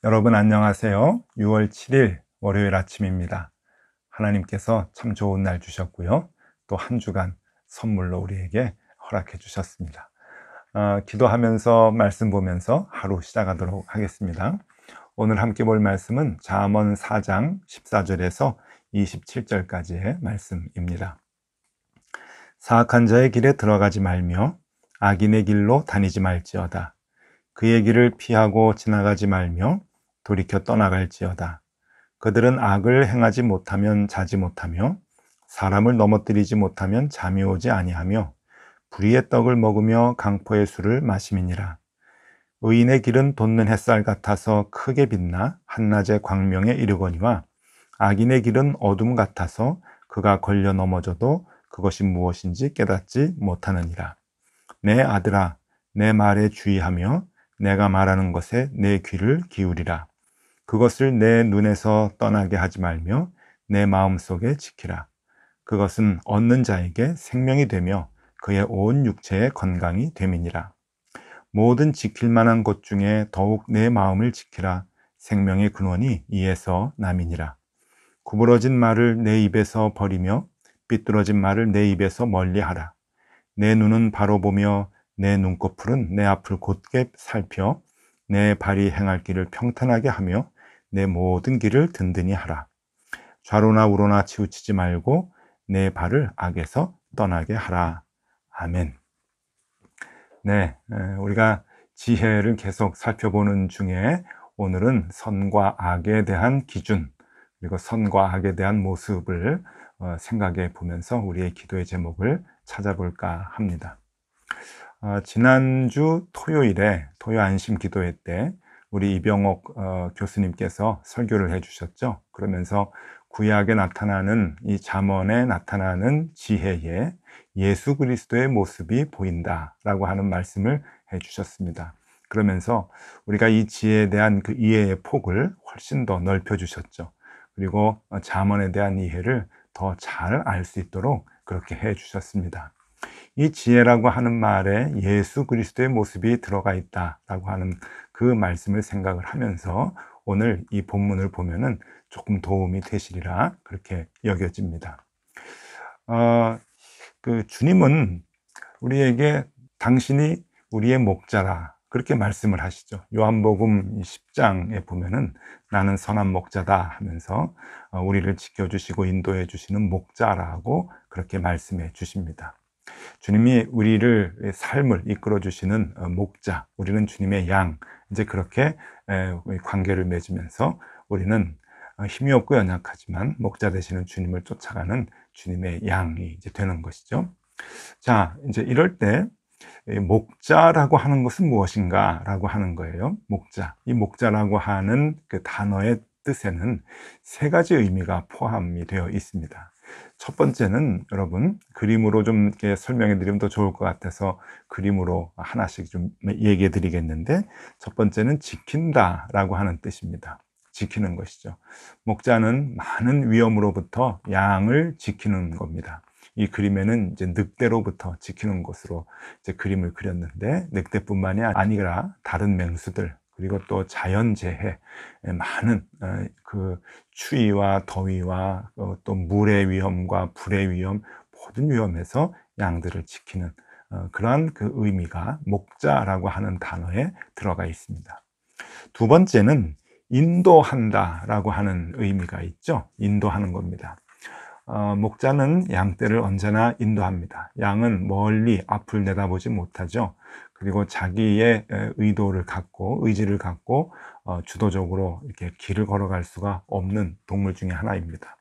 여러분 안녕하세요. 6월 7일 월요일 아침입니다. 하나님께서 참 좋은 날 주셨고요. 또 한 주간 선물로 우리에게 허락해 주셨습니다. 기도하면서 말씀 보면서 하루 시작하도록 하겠습니다. 오늘 함께 볼 말씀은 잠언 4장 14절에서 27절까지의 말씀입니다. 사악한 자의 길에 들어가지 말며 악인의 길로 다니지 말지어다. 그의 길을 피하고 지나가지 말며 돌이켜 떠나갈지어다. 그들은 악을 행하지 못하면 자지 못하며 사람을 넘어뜨리지 못하면 잠이 오지 아니하며 불의의 떡을 먹으며 강포의 술을 마심이니라. 의인의 길은 돋는 햇살 같아서 크게 빛나 한낮의 광명에 이르거니와 악인의 길은 어둠 같아서 그가 걸려 넘어져도 그것이 무엇인지 깨닫지 못하느니라. 내 아들아, 내 말에 주의하며 내가 말하는 것에 내 귀를 기울이라. 그것을 내 눈에서 떠나게 하지 말며 내 마음속에 지키라. 그것은 얻는 자에게 생명이 되며 그의 온 육체의 건강이 됨이니라. 모든 지킬 만한 것 중에 더욱 내 마음을 지키라. 생명의 근원이 이에서 남이니라. 구부러진 말을 내 입에서 버리며 삐뚤어진 말을 내 입에서 멀리하라. 내 눈은 바로 보며 내 눈꺼풀은 내 앞을 곧게 살펴 내 발이 행할 길을 평탄하게 하며 내 모든 길을 든든히 하라. 좌로나 우로나 치우치지 말고 내 발을 악에서 떠나게 하라. 아멘. 네, 우리가 지혜를 계속 살펴보는 중에 오늘은 선과 악에 대한 기준, 그리고 선과 악에 대한 모습을 생각해 보면서 우리의 기도의 제목을 찾아볼까 합니다. 지난주 토요일에 토요 안심 기도회 때 우리 이병옥 교수님께서 설교를 해주셨죠. 그러면서 구약에 나타나는 이 잠언에 나타나는 지혜에 예수 그리스도의 모습이 보인다라고 하는 말씀을 해주셨습니다. 그러면서 우리가 이 지혜에 대한 그 이해의 폭을 훨씬 더 넓혀주셨죠. 그리고 잠언에 대한 이해를 더 잘 알 수 있도록 그렇게 해주셨습니다. 이 지혜라고 하는 말에 예수 그리스도의 모습이 들어가 있다라고 하는 그 말씀을 생각을 하면서 오늘 이 본문을 보면은 조금 도움이 되시리라 그렇게 여겨집니다. 그 주님은 우리에게 당신이 우리의 목자라 그렇게 말씀을 하시죠. 요한복음 10장에 보면은 나는 선한 목자다 하면서 우리를 지켜주시고 인도해 주시는 목자라고 그렇게 말씀해 주십니다. 주님이 우리를 삶을 이끌어 주시는 목자, 우리는 주님의 양, 이제 그렇게 관계를 맺으면서 우리는 힘이 없고 연약하지만 목자 되시는 주님을 쫓아가는 주님의 양이 이제 되는 것이죠. 자, 이제 이럴 때 목자라고 하는 것은 무엇인가라고 하는 거예요. 목자. 이 목자라고 하는 그 단어의 뜻에는 세 가지 의미가 포함이 되어 있습니다. 첫 번째는 여러분 그림으로 좀 이렇게 설명해 드리면 더 좋을 것 같아서 그림으로 하나씩 좀 얘기해 드리겠는데, 첫 번째는 지킨다라고 하는 뜻입니다. 지키는 것이죠. 목자는 많은 위험으로부터 양을 지키는 겁니다. 이 그림에는 이제 늑대로부터 지키는 것으로 이제 그림을 그렸는데, 늑대뿐만이 아니라 다른 맹수들, 그리고 또 자연재해, 많은 그 추위와 더위와 또 물의 위험과 불의 위험, 모든 위험에서 양들을 지키는 그러한 그 의미가 목자라고 하는 단어에 들어가 있습니다. 두 번째는 인도한다라고 하는 의미가 있죠. 인도하는 겁니다. 목자는 양떼를 언제나 인도합니다. 양은 멀리 앞을 내다보지 못하죠. 그리고 자기의 의도를 갖고, 의지를 갖고 주도적으로 이렇게 길을 걸어갈 수가 없는 동물 중에 하나입니다.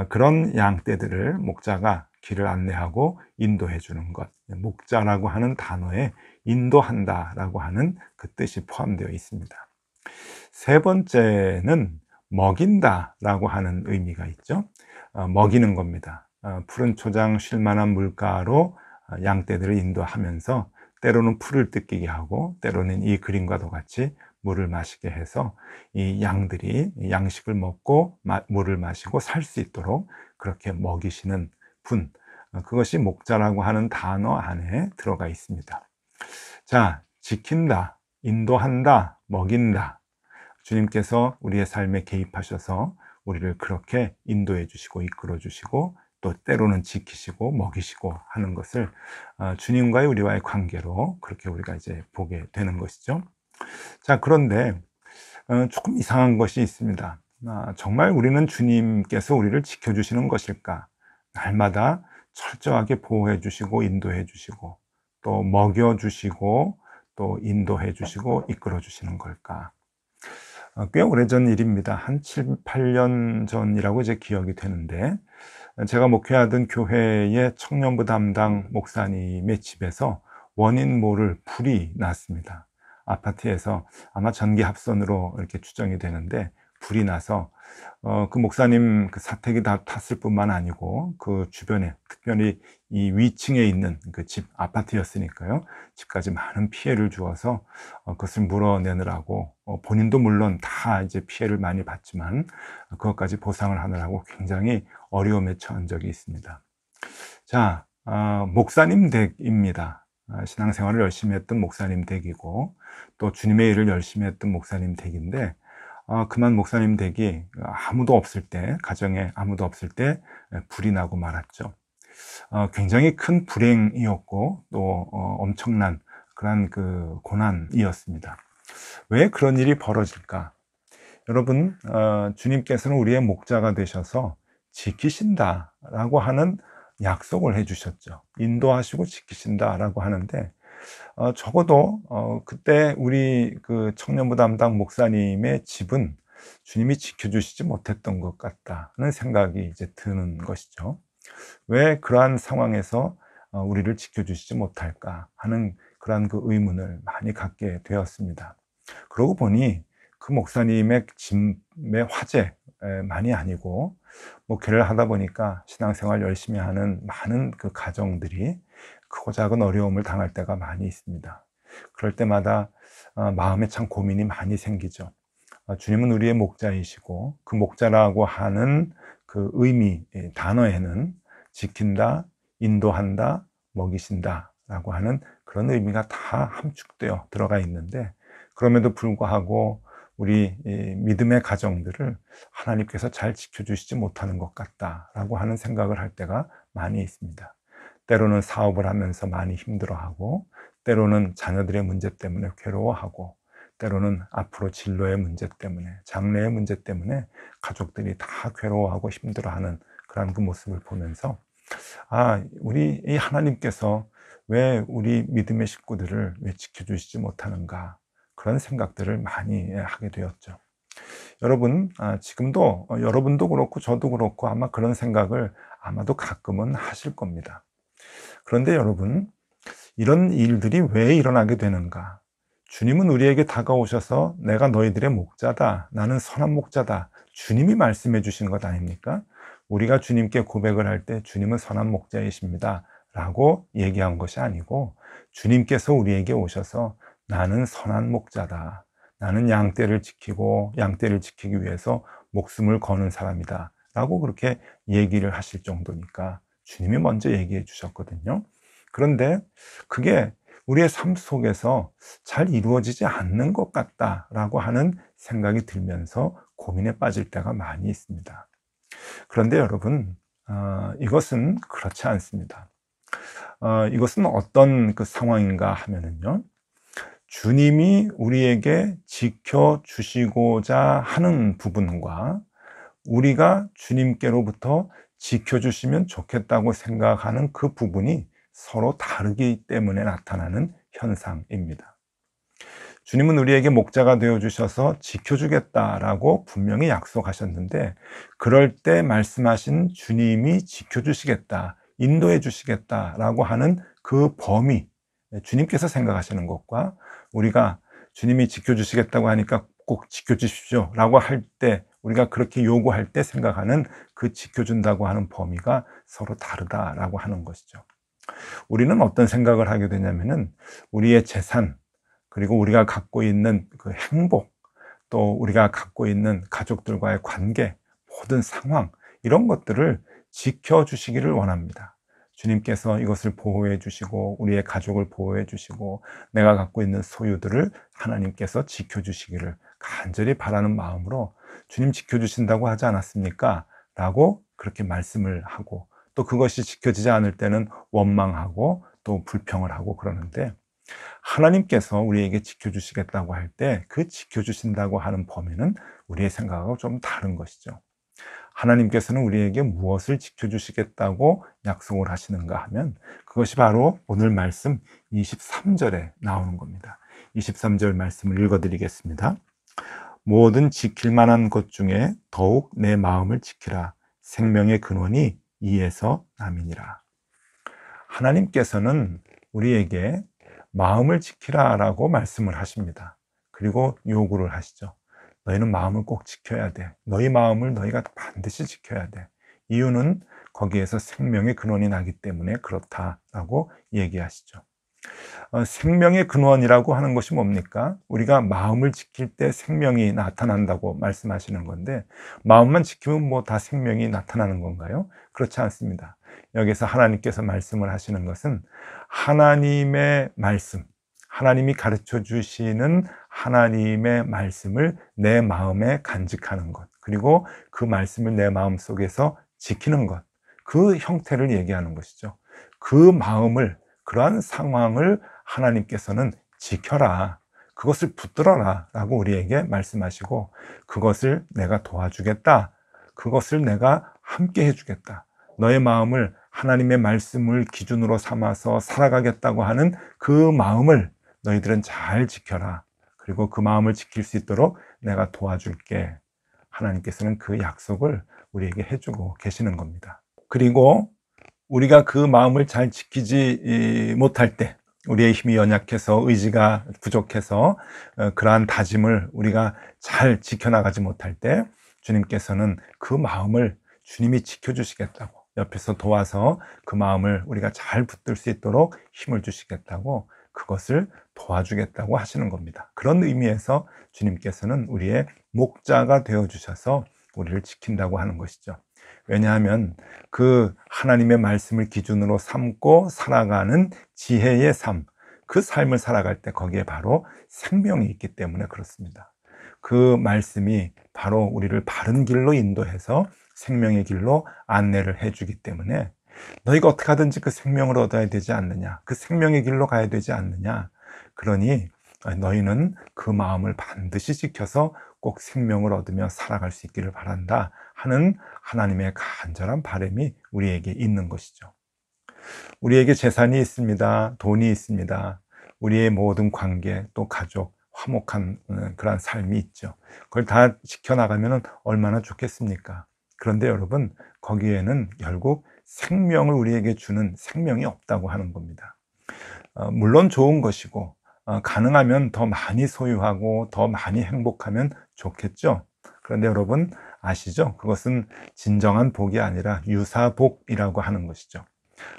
그런 양떼들을 목자가 길을 안내하고 인도해 주는 것, 목자라고 하는 단어에 인도한다라고 하는 그 뜻이 포함되어 있습니다. 세 번째는 먹인다라고 하는 의미가 있죠. 먹이는 겁니다. 푸른 초장 쉴만한 물가로 양떼들을 인도하면서 때로는 풀을 뜯기게 하고 때로는 이 그림과도 같이 물을 마시게 해서 이 양들이 양식을 먹고 물을 마시고 살 수 있도록 그렇게 먹이시는 분, 그것이 목자라고 하는 단어 안에 들어가 있습니다. 자, 지킨다, 인도한다, 먹인다. 주님께서 우리의 삶에 개입하셔서 우리를 그렇게 인도해 주시고 이끌어 주시고 또 때로는 지키시고 먹이시고 하는 것을 주님과의 우리와의 관계로 그렇게 우리가 이제 보게 되는 것이죠. 자, 그런데 조금 이상한 것이 있습니다. 정말 우리는 주님께서 우리를 지켜주시는 것일까? 날마다 철저하게 보호해 주시고 인도해 주시고 또 먹여 주시고 또 인도해 주시고 이끌어 주시는 걸까? 꽤 오래전 일입니다. 한 7, 8년 전이라고 이제 기억이 되는데, 제가 목회하던 교회의 청년부 담당 목사님의 집에서 원인 모를 불이 났습니다. 아파트에서 아마 전기 합선으로 이렇게 추정이 되는데 불이 나서 그 목사님 그 사택이 다 탔을 뿐만 아니고 그 주변에 특별히 이 위층에 있는 그 집 아파트였으니까요, 집까지 많은 피해를 주어서 그것을 물어내느라고 본인도 물론 다 이제 피해를 많이 봤지만 그것까지 보상을 하느라고 굉장히 어려움에 처한 적이 있습니다. 자, 목사님 댁입니다. 신앙생활을 열심히 했던 목사님 댁이고 또 주님의 일을 열심히 했던 목사님 댁인데, 그만 목사님 댁이 아무도 없을 때, 가정에 아무도 없을 때 불이 나고 말았죠. 굉장히 큰 불행이었고 또 엄청난 그런 그 고난이었습니다. 왜 그런 일이 벌어질까? 여러분, 주님께서는 우리의 목자가 되셔서 지키신다라고 하는 약속을 해주셨죠. 인도하시고 지키신다라고 하는데, 적어도 그때 우리 그 청년부 담당 목사님의 집은 주님이 지켜주시지 못했던 것 같다는 생각이 이제 드는 것이죠. 왜 그러한 상황에서 우리를 지켜주시지 못할까 하는 그러한 그 의문을 많이 갖게 되었습니다. 그러고 보니 그 목사님의 집의 화재만이 아니고 목회를 하다 보니까 신앙생활 열심히 하는 많은 그 가정들이 크고 작은 어려움을 당할 때가 많이 있습니다. 그럴 때마다 마음에 참 고민이 많이 생기죠. 주님은 우리의 목자이시고 그 목자라고 하는 그 의미, 단어에는 지킨다, 인도한다, 먹이신다 라고 하는 그런 의미가 다 함축되어 들어가 있는데, 그럼에도 불구하고 우리 믿음의 가정들을 하나님께서 잘 지켜주시지 못하는 것 같다라고 하는 생각을 할 때가 많이 있습니다. 때로는 사업을 하면서 많이 힘들어하고, 때로는 자녀들의 문제 때문에 괴로워하고, 때로는 앞으로 진로의 문제 때문에, 장래의 문제 때문에 가족들이 다 괴로워하고 힘들어하는 그런 그 모습을 보면서, 우리 이 하나님께서 왜 우리 믿음의 식구들을 왜 지켜주시지 못하는가, 그런 생각들을 많이 하게 되었죠. 여러분, 지금도 여러분도 그렇고 저도 그렇고 아마 그런 생각을 아마도 가끔은 하실 겁니다. 그런데 여러분, 이런 일들이 왜 일어나게 되는가? 주님은 우리에게 다가오셔서 내가 너희들의 목자다, 나는 선한 목자다, 주님이 말씀해 주신 것 아닙니까? 우리가 주님께 고백을 할 때 주님은 선한 목자이십니다 라고 얘기한 것이 아니고, 주님께서 우리에게 오셔서 나는 선한 목자다, 나는 양떼를 지키고 양떼를 지키기 위해서 목숨을 거는 사람이다 라고 그렇게 얘기를 하실 정도니까 주님이 먼저 얘기해 주셨거든요. 그런데 그게 우리의 삶 속에서 잘 이루어지지 않는 것 같다라고 하는 생각이 들면서 고민에 빠질 때가 많이 있습니다. 그런데 여러분, 이것은 그렇지 않습니다. 이것은 어떤 그 상황인가 하면은요, 주님이 우리에게 지켜주시고자 하는 부분과 우리가 주님께로부터 지켜주시면 좋겠다고 생각하는 그 부분이 서로 다르기 때문에 나타나는 현상입니다. 주님은 우리에게 목자가 되어주셔서 지켜주겠다라고 분명히 약속하셨는데, 그럴 때 말씀하신 주님이 지켜주시겠다, 인도해 주시겠다라고 하는 그 범위, 주님께서 생각하시는 것과 우리가 주님이 지켜주시겠다고 하니까 꼭 지켜주십시오 라고 할 때, 우리가 그렇게 요구할 때 생각하는 그 지켜준다고 하는 범위가 서로 다르다라고 하는 것이죠. 우리는 어떤 생각을 하게 되냐면은 우리의 재산, 그리고 우리가 갖고 있는 그 행복, 또 우리가 갖고 있는 가족들과의 관계, 모든 상황, 이런 것들을 지켜주시기를 원합니다. 주님께서 이것을 보호해 주시고 우리의 가족을 보호해 주시고 내가 갖고 있는 소유들을 하나님께서 지켜주시기를 간절히 바라는 마음으로 주님 지켜주신다고 하지 않았습니까? 라고 그렇게 말씀을 하고, 또 그것이 지켜지지 않을 때는 원망하고 또 불평을 하고 그러는데, 하나님께서 우리에게 지켜주시겠다고 할 때 그 지켜주신다고 하는 범위는 우리의 생각하고 좀 다른 것이죠. 하나님께서는 우리에게 무엇을 지켜주시겠다고 약속을 하시는가 하면, 그것이 바로 오늘 말씀 23절에 나오는 겁니다. 23절 말씀을 읽어드리겠습니다. 모든 지킬 만한 것 중에 더욱 내 마음을 지키라. 생명의 근원이 이에서 남이니라. 하나님께서는 우리에게 마음을 지키라 라고 말씀을 하십니다. 그리고 요구를 하시죠. 너희는 마음을 꼭 지켜야 돼. 너희 마음을 너희가 반드시 지켜야 돼. 이유는 거기에서 생명의 근원이 나기 때문에 그렇다라고 얘기하시죠. 생명의 근원이라고 하는 것이 뭡니까? 우리가 마음을 지킬 때 생명이 나타난다고 말씀하시는 건데, 마음만 지키면 뭐 다 생명이 나타나는 건가요? 그렇지 않습니다. 여기서 하나님께서 말씀을 하시는 것은 하나님의 말씀, 하나님이 가르쳐 주시는 하나님의 말씀을 내 마음에 간직하는 것, 그리고 그 말씀을 내 마음 속에서 지키는 것, 그 형태를 얘기하는 것이죠. 그 마음을, 그러한 상황을 하나님께서는 지켜라, 그것을 붙들어라 라고 우리에게 말씀하시고, 그것을 내가 도와주겠다, 그것을 내가 함께 해주겠다, 너의 마음을 하나님의 말씀을 기준으로 삼아서 살아가겠다고 하는 그 마음을 너희들은 잘 지켜라, 그리고 그 마음을 지킬 수 있도록 내가 도와줄게. 하나님께서는 그 약속을 우리에게 해주고 계시는 겁니다. 그리고 우리가 그 마음을 잘 지키지 못할 때, 우리의 힘이 연약해서 의지가 부족해서 그러한 다짐을 우리가 잘 지켜나가지 못할 때, 주님께서는 그 마음을 주님이 지켜주시겠다고, 옆에서 도와서 그 마음을 우리가 잘 붙들 수 있도록 힘을 주시겠다고, 그것을 도와주겠다고 하시는 겁니다. 그런 의미에서 주님께서는 우리의 목자가 되어주셔서 우리를 지킨다고 하는 것이죠. 왜냐하면 그 하나님의 말씀을 기준으로 삼고 살아가는 지혜의 삶, 그 삶을 살아갈 때 거기에 바로 생명이 있기 때문에 그렇습니다. 그 말씀이 바로 우리를 바른 길로 인도해서 생명의 길로 안내를 해주기 때문에, 너희가 어떻게 하든지 그 생명을 얻어야 되지 않느냐, 그 생명의 길로 가야 되지 않느냐, 그러니 너희는 그 마음을 반드시 지켜서 꼭 생명을 얻으며 살아갈 수 있기를 바란다 하는 하나님의 간절한 바람이 우리에게 있는 것이죠. 우리에게 재산이 있습니다. 돈이 있습니다. 우리의 모든 관계, 또 가족, 화목한 그런 삶이 있죠. 그걸 다 지켜나가면 얼마나 좋겠습니까? 그런데 여러분, 거기에는 결국 생명을 우리에게 주는 생명이 없다고 하는 겁니다. 물론 좋은 것이고, 가능하면 더 많이 소유하고 더 많이 행복하면 좋겠죠. 그런데 여러분 아시죠? 그것은 진정한 복이 아니라 유사복이라고 하는 것이죠.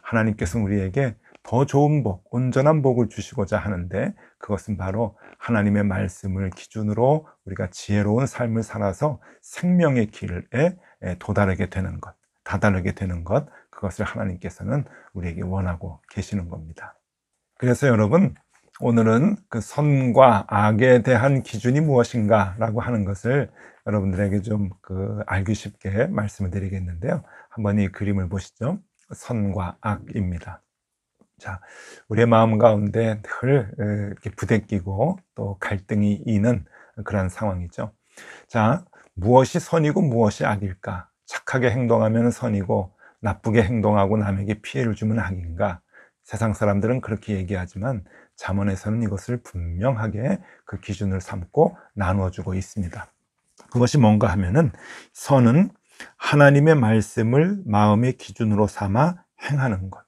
하나님께서는 우리에게 더 좋은 복, 온전한 복을 주시고자 하는데, 그것은 바로 하나님의 말씀을 기준으로 우리가 지혜로운 삶을 살아서 생명의 길에 도달하게 되는 것, 다다르게 되는 것, 그것을 하나님께서는 우리에게 원하고 계시는 겁니다. 그래서 여러분, 오늘은 그 선과 악에 대한 기준이 무엇인가 라고 하는 것을 여러분들에게 좀 알기 쉽게 말씀을 드리겠는데요. 한번 이 그림을 보시죠. 선과 악입니다. 자, 우리의 마음 가운데 늘 이렇게 부대끼고 또 갈등이 있는 그런 상황이죠. 자, 무엇이 선이고 무엇이 악일까? 착하게 행동하면 선이고 나쁘게 행동하고 남에게 피해를 주면 악인가? 세상 사람들은 그렇게 얘기하지만 잠언에서는 이것을 분명하게 그 기준을 삼고 나누어주고 있습니다. 그것이 뭔가 하면은, 선은 하나님의 말씀을 마음의 기준으로 삼아 행하는 것,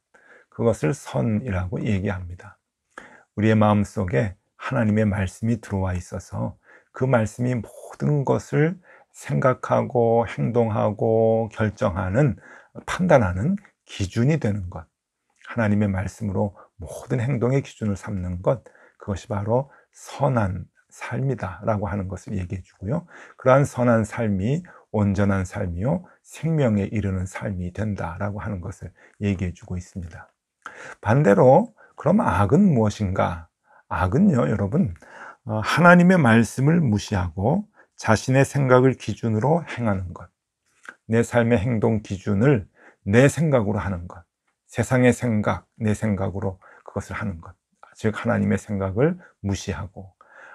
그것을 선이라고 얘기합니다. 우리의 마음속에 하나님의 말씀이 들어와 있어서 그 말씀이 모든 것을 생각하고 행동하고 결정하는, 판단하는 기준이 되는 것, 하나님의 말씀으로 모든 행동의 기준을 삼는 것, 그것이 바로 선한 삶이다 라고 하는 것을 얘기해 주고요. 그러한 선한 삶이 온전한 삶이요 생명에 이르는 삶이 된다라고 하는 것을 얘기해 주고 있습니다. 반대로 그럼 악은 무엇인가? 악은요, 여러분, 하나님의 말씀을 무시하고 자신의 생각을 기준으로 행하는 것, 내 삶의 행동 기준을 내 생각으로 하는 것, 세상의 생각, 내 생각으로 그것을 하는 것, 즉 하나님의 생각을 무시하고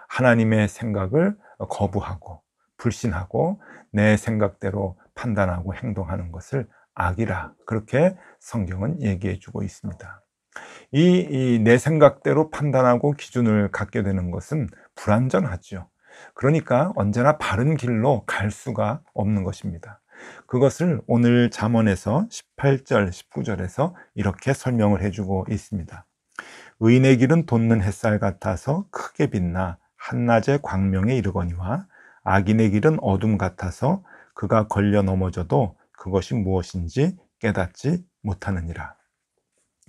하나님의 생각을 거부하고 불신하고 내 생각대로 판단하고 행동하는 것을 악이라, 그렇게 성경은 얘기해 주고 있습니다. 이 내 생각대로 판단하고 기준을 갖게 되는 것은 불완전하죠. 그러니까 언제나 바른 길로 갈 수가 없는 것입니다. 그것을 오늘 잠언에서 18절, 19절에서 이렇게 설명을 해주고 있습니다. 의인의 길은 돋는 햇살 같아서 크게 빛나 한낮의 광명에 이르거니와 악인의 길은 어둠 같아서 그가 걸려 넘어져도 그것이 무엇인지 깨닫지 못하느니라.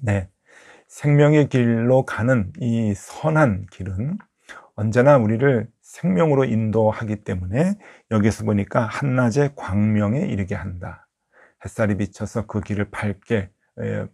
네, 생명의 길로 가는 이 선한 길은 언제나 우리를 생명으로 인도하기 때문에 여기서 보니까 한낮의 광명에 이르게 한다. 햇살이 비쳐서 그 길을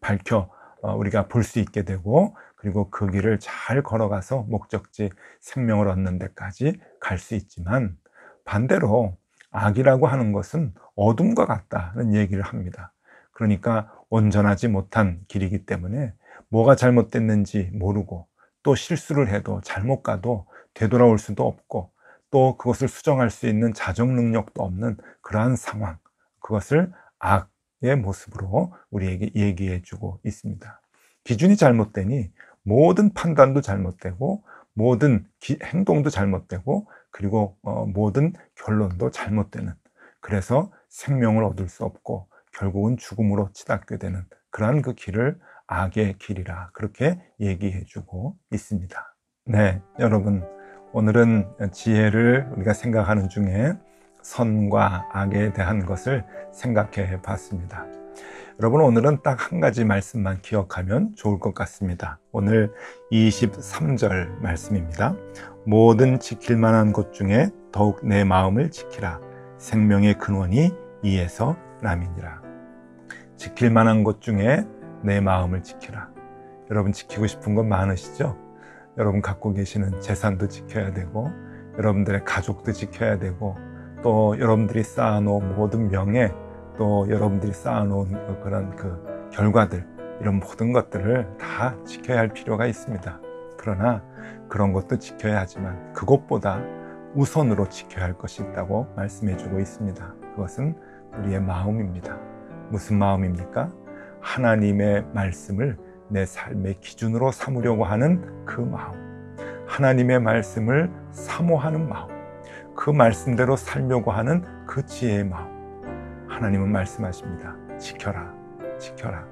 밝혀 우리가 볼 수 있게 되고, 그리고 그 길을 잘 걸어가서 목적지 생명을 얻는 데까지 갈 수 있지만, 반대로 악이라고 하는 것은 어둠과 같다는 얘기를 합니다. 그러니까 온전하지 못한 길이기 때문에 뭐가 잘못됐는지 모르고, 또 실수를 해도 잘못 가도 되돌아올 수도 없고, 또 그것을 수정할 수 있는 자정 능력도 없는 그러한 상황, 그것을 악의 모습으로 우리에게 얘기해 주고 있습니다. 기준이 잘못되니 모든 판단도 잘못되고, 모든 행동도 잘못되고, 그리고 모든 결론도 잘못되는, 그래서 생명을 얻을 수 없고 결국은 죽음으로 치닫게 되는 그러한 그 길을 악의 길이라, 그렇게 얘기해 주고 있습니다. 네, 여러분, 오늘은 지혜를 우리가 생각하는 중에 선과 악에 대한 것을 생각해 봤습니다. 여러분, 오늘은 딱 한 가지 말씀만 기억하면 좋을 것 같습니다. 오늘 23절 말씀입니다. 모든 지킬 만한 것 중에 더욱 내 마음을 지키라. 생명의 근원이 이에서 남이니라. 지킬 만한 것 중에 내 마음을 지키라. 여러분, 지키고 싶은 건 많으시죠? 여러분 갖고 계시는 재산도 지켜야 되고, 여러분들의 가족도 지켜야 되고, 또 여러분들이 쌓아놓은 모든 명예, 또 여러분들이 쌓아놓은 그런 그 결과들, 이런 모든 것들을 다 지켜야 할 필요가 있습니다. 그러나 그런 것도 지켜야 하지만 그것보다 우선으로 지켜야 할 것이 있다고 말씀해 주고 있습니다. 그것은 우리의 마음입니다. 무슨 마음입니까? 하나님의 말씀을 내 삶의 기준으로 삼으려고 하는 그 마음, 하나님의 말씀을 사모하는 마음, 그 말씀대로 살려고 하는 그 지혜의 마음. 하나님은 말씀하십니다. 지켜라, 지켜라.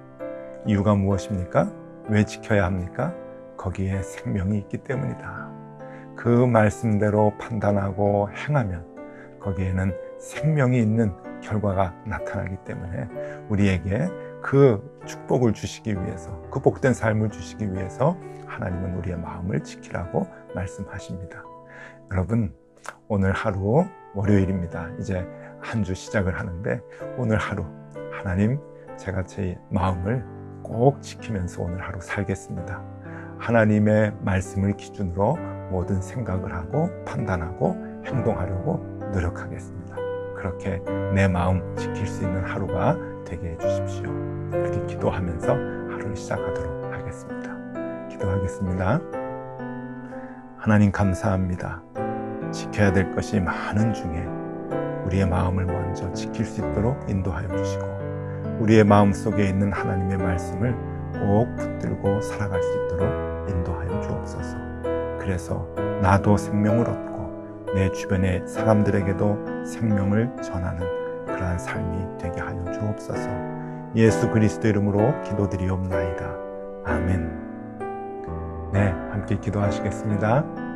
이유가 무엇입니까? 왜 지켜야 합니까? 거기에 생명이 있기 때문이다. 그 말씀대로 판단하고 행하면 거기에는 생명이 있는 결과가 나타나기 때문에 우리에게 그 축복을 주시기 위해서, 그 복된 삶을 주시기 위해서 하나님은 우리의 마음을 지키라고 말씀하십니다. 여러분, 오늘 하루 월요일입니다. 이제 한 주 시작을 하는데, 오늘 하루 하나님, 제가 제 마음을 꼭 지키면서 오늘 하루 살겠습니다. 하나님의 말씀을 기준으로 모든 생각을 하고 판단하고 행동하려고 노력하겠습니다. 그렇게 내 마음 지킬 수 있는 하루가 되게 해주십시오. 이렇게 기도하면서 하루를 시작하도록 하겠습니다. 기도하겠습니다. 하나님, 감사합니다. 지켜야 될 것이 많은 중에 우리의 마음을 먼저 지킬 수 있도록 인도하여 주시고, 우리의 마음속에 있는 하나님의 말씀을 꼭 붙들고 살아갈 수 있도록 인도하여 주옵소서. 그래서 나도 생명을 얻고 내 주변의 사람들에게도 생명을 전하는 그러한 삶이 되게 하여 주옵소서. 예수 그리스도 이름으로 기도드리옵나이다. 아멘. 네, 함께 기도하시겠습니다.